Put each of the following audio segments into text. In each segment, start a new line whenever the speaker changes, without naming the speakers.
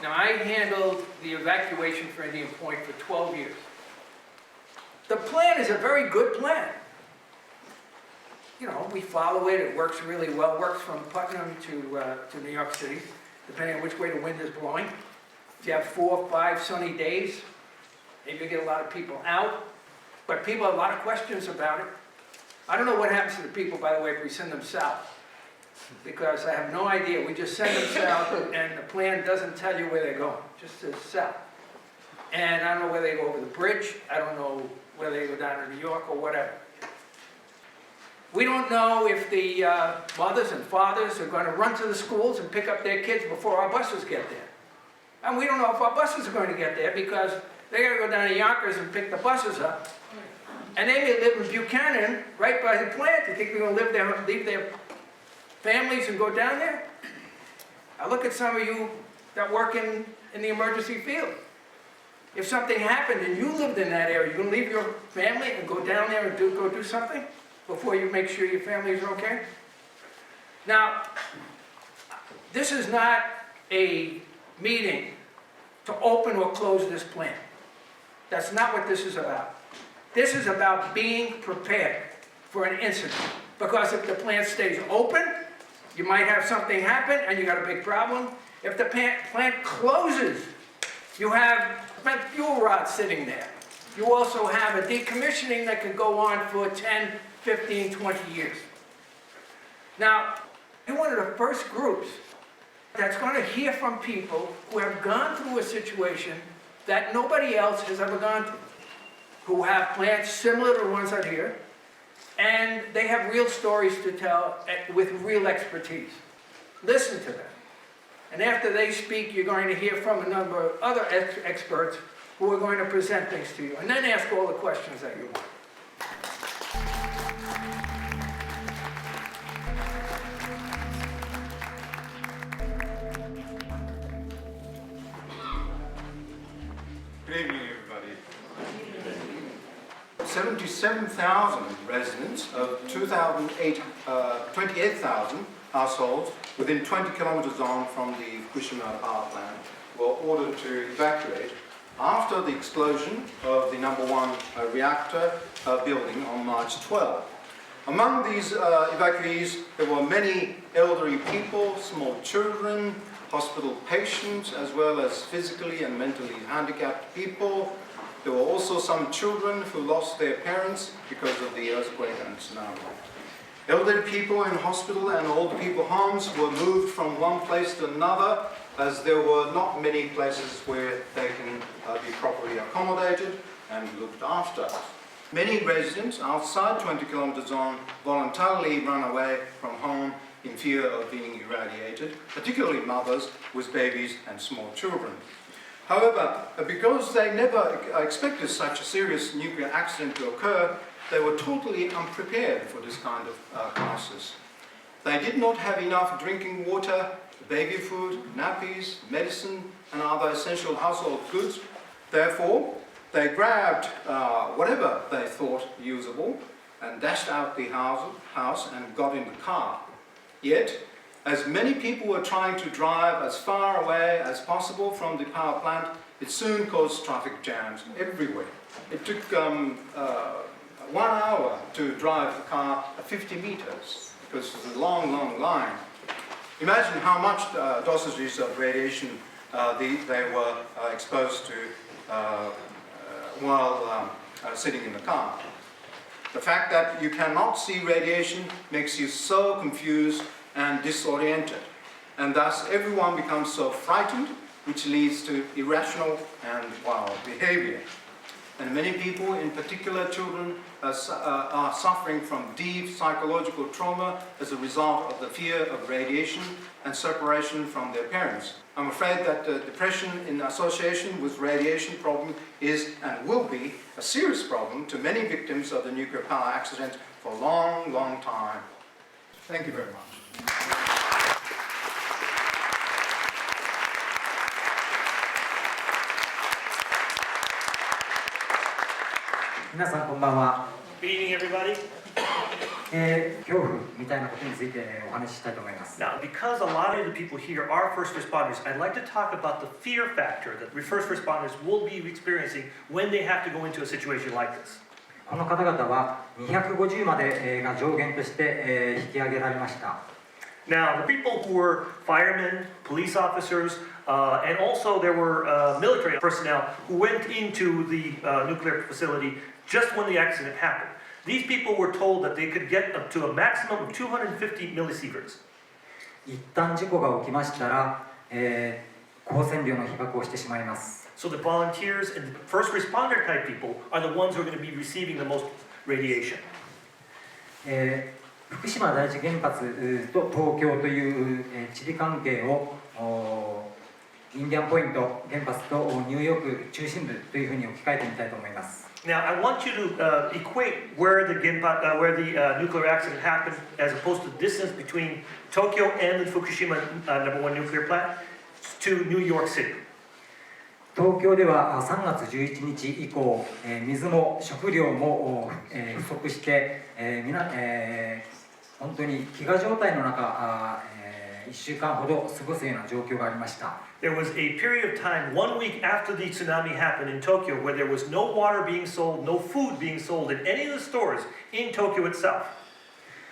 Now, I handled the evacuation for Indian Point for 12 years. The plan is a very good plan. You know, we follow it, it works really well, works from Putnam to New York City, depending on which way the wind is blowing. If you have 4 or 5 sunny days, maybe you get a lot of people out, but people have a lot of questions about it. I don't know what happens to the people, by the way, if we send them south, because I have no idea. We just send them south, and the plan doesn't tell you where they're going, just says south. And I don't know whether they go over the bridge, I don't know whether they go down to New York or whatever. We don't know if the mothers and fathers are going to run to the schools and pick up their kids before our buses get there. And we don't know if our buses are going to get there because they got to go down to Yonkers and pick the buses up. And they may live in Buchanan, right by the plant. You think they're going to live there, leave their families and go down there? I look at some of you that work in the emergency field. If something happened and you lived in that area, you're going to leave your family and go down there and go do something before you make sure your family is okay? Now, this is not a meeting to open or close this plan. That's not what this is about. This is about being prepared for an incident. Because if the plant stays open, you might have something happen and you got a big problem. If the plant closes, you have spent fuel rods sitting there. You also have a decommissioning that can go on for 10, 15, 20 years. Now, you're one of the first groups that's going to hear from people who have gone through a situation that nobody else has ever gone through, who have plants similar to the ones out here, and they have real stories to tell with real expertise. Listen to them. And after they speak, you're going to hear from a number of other experts who are going to present things to you, and then ask all the questions that you want.
Good evening, everybody. 77,000 residents of 28,000 households within 20 kilometers on from the Fukushima power plant were ordered to evacuate after the explosion of the #1 reactor building on March 12. Among these evacuees, there were many elderly people, small children, hospital patients, as well as physically and mentally handicapped people. There were also some children who lost their parents because of the earthquake and tsunami. Elderly people in hospital and old people homes were moved from one place to another, as there were not many places where they can be properly accommodated and looked after. Many residents outside 20 kilometers on voluntarily run away from home in fear of being irradiated, particularly mothers with babies and small children. However, because they never expected such a serious nuclear accident to occur, they were totally unprepared for this kind of crisis. They did not have enough drinking water, baby food, nappies, medicine, and other essential household goods. Therefore, they grabbed whatever they thought usable and dashed out the house and got in the car. Yet, as many people were trying to drive as far away as possible from the power plant, it soon caused traffic jams everywhere. It took 1 hour to drive the car 50 meters because it was a long, long line. Imagine how much dosages of radiation they were exposed to while sitting in the car. The fact that you cannot see radiation makes you so confused and disoriented, and thus everyone becomes so frightened, which leads to irrational and wild behavior. And many people, in particular children, are suffering from deep psychological trauma as a result of the fear of radiation and separation from their parents. I'm afraid that depression in association with radiation problem is and will be a serious problem to many victims of the nuclear power accident for a long, long time. Thank you very much.
皆さんこんばんは。
Good evening, everybody.
恐怖みたいなことについてお話ししたいと思います。
Now, because a lot of the people here are first responders, I'd like to talk about the fear factor that first responders will be experiencing when they have to go into a situation like this.
この方々は250までが上限として引き上げられました。
Now, the people who were firemen, police officers, and also there were military personnel who went into the nuclear facility just when the accident happened. These people were told that they could get up to a maximum of 250 millisieverts.
一旦事故が起きましたら、光線量の被曝をしてしまいます。
So the volunteers and the first responder type people are the ones who are going to be receiving the most radiation.
福島第一原発と東京という地理関係をインディアンポイント原発とニューヨーク中心部というふうに置き換えてみたいと思います。
Now, I want you to equate where the nuclear accident happened as opposed to the distance between Tokyo and the Fukushima #1 nuclear plant to New York City.
東京では3月11日以降、水も食料も不足して、本当に飢餓状態の中、1週間ほど過ごすような状況がありました。
There was a period of time, 1 week after the tsunami happened in Tokyo, where there was no water being sold, no food being sold in any of the stores in Tokyo itself.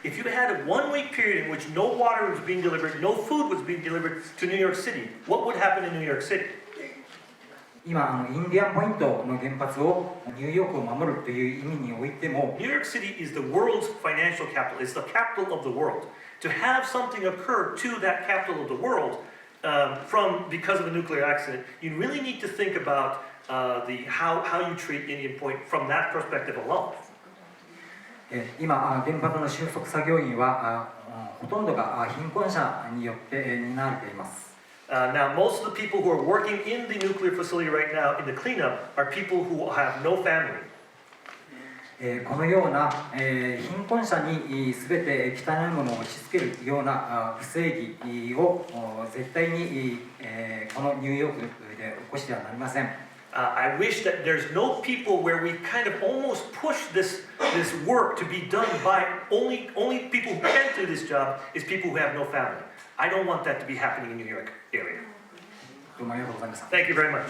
If you had a 1 week period in which no water was being delivered, no food was being delivered to New York City, what would happen in New York City?
今インディアンポイントの原発をニューヨークを守るという意味においても
New York City is the world's financial capital. It's the capital of the world. To have something occur to that capital of the world because of a nuclear accident, you really need to think about how you treat Indian Point from that perspective alone.
今原発の収束作業員はほとんどが貧困者によって担われています。
Now, most of the people who are working in the nuclear facility right now in the cleanup are people who have no family.
このような貧困者に全て汚いものを押し付けるような不正義を絶対にこのニューヨークで起こしてはなりません。
I wish that there's no people where we kind of almost push this work to be done by only people who can do this job is people who have no family. I don't want that to be happening in New York area.
どうもありがとうございました。
Thank you very much.